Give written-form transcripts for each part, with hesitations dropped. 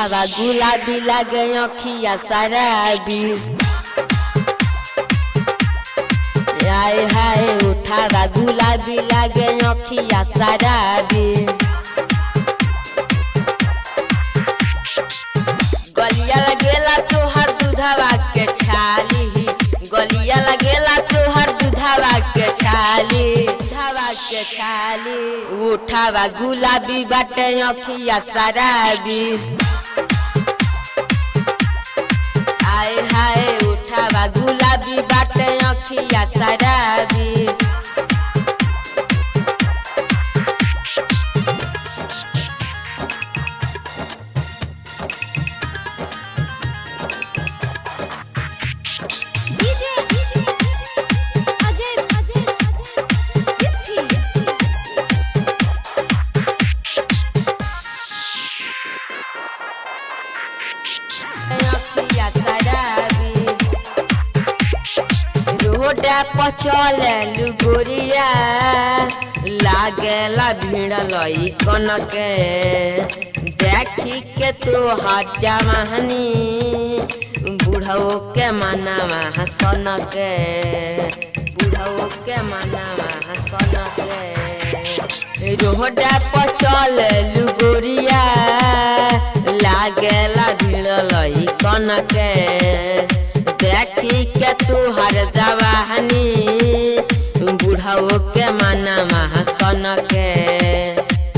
उठावा गुलाबी लागे अखिया शराबी। हाय हाय उठावा गुलाबी लागे अखिया शराबी। गलिया लगेला तोहर दूधवा के छाली, गलिया लगेला तोहर दूधवा के छाली, दूधवा के छाली। उठावा गुलाबी बाटे अखिया शराबी। हाय हाय उठावा गुलाबी बाटे अखिया शराबी। रोडा पर चले गोरिया लागेला भीड़ लइकन के। देखी के तोहर जवानी बुढ़ऊ के मनवा हसन के, बुढ़ऊ के मनवा हसन के। रोडा पर चले गोरिया लागेला भीड़ लइकन के। देखी के तोहर जवानी बुढ़ऊ के मनवा हसन के,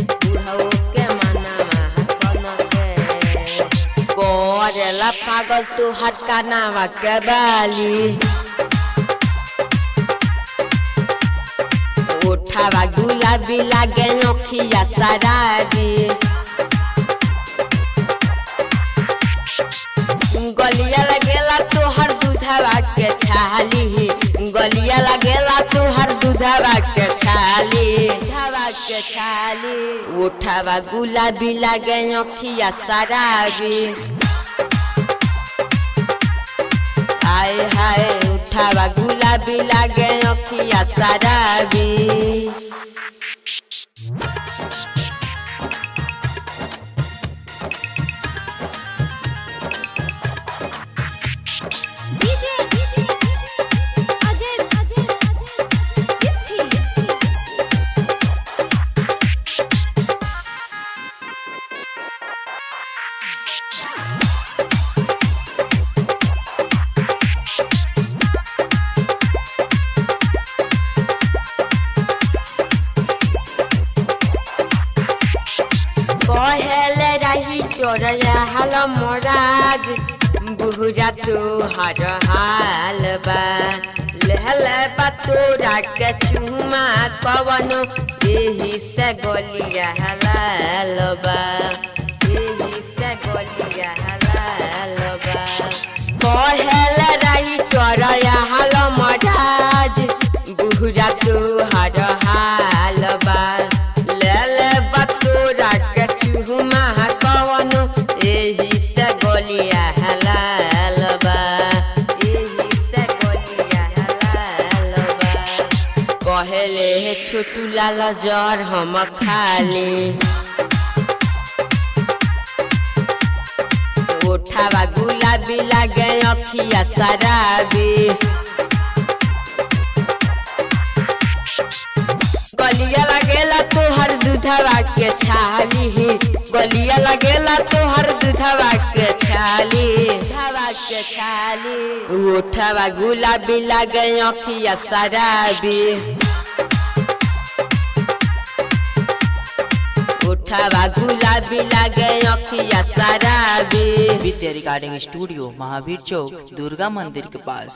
बुढ़ऊ के मनवा हसन के। करेला पागल तोहर कानवा के बाली। उठावा गुलाबी लागे अखिया शराबी। गलिया लगेला तोहर दूधवा के छाली, गलिया लगेला तोहर दूधवा के छाली, दूधवा के छाली। उठावा गुलाबी लागे अखिया शराबी। हाय हाय उठावा गुलाबी लागे अखिया शराबी। कहले रही तोरा हाल मोराज बुढ़ा तोहर हाल बा। लहले बा तोरा के चुमा कवन एही से गलिया हलाल बा, एही से गलिया हलाल बा। कहले रही तोरा हाल मोराज बुढ़ा तोहर हाल बा। लहले बा तोरा के चुमा कवन एही से गलिया हलाल बा, एही से गलिया हलाल बा। कहले छोटू लाल जर हम खाली। उठावा गुलाबी लागे अखिया शराबी। गलिया लगेला तोहर दूधवा के छाली, गलिया लगेला तोहर दूधवा के छाली, दूधवा के छाली। उठावा गुलाबी लागे अखिया शराबी। उठावा गुलाबी लागे अखिया शराबी। विद्या रिकॉर्डिंग स्टूडियो महावीर चौक दुर्गा मंदिर के पास।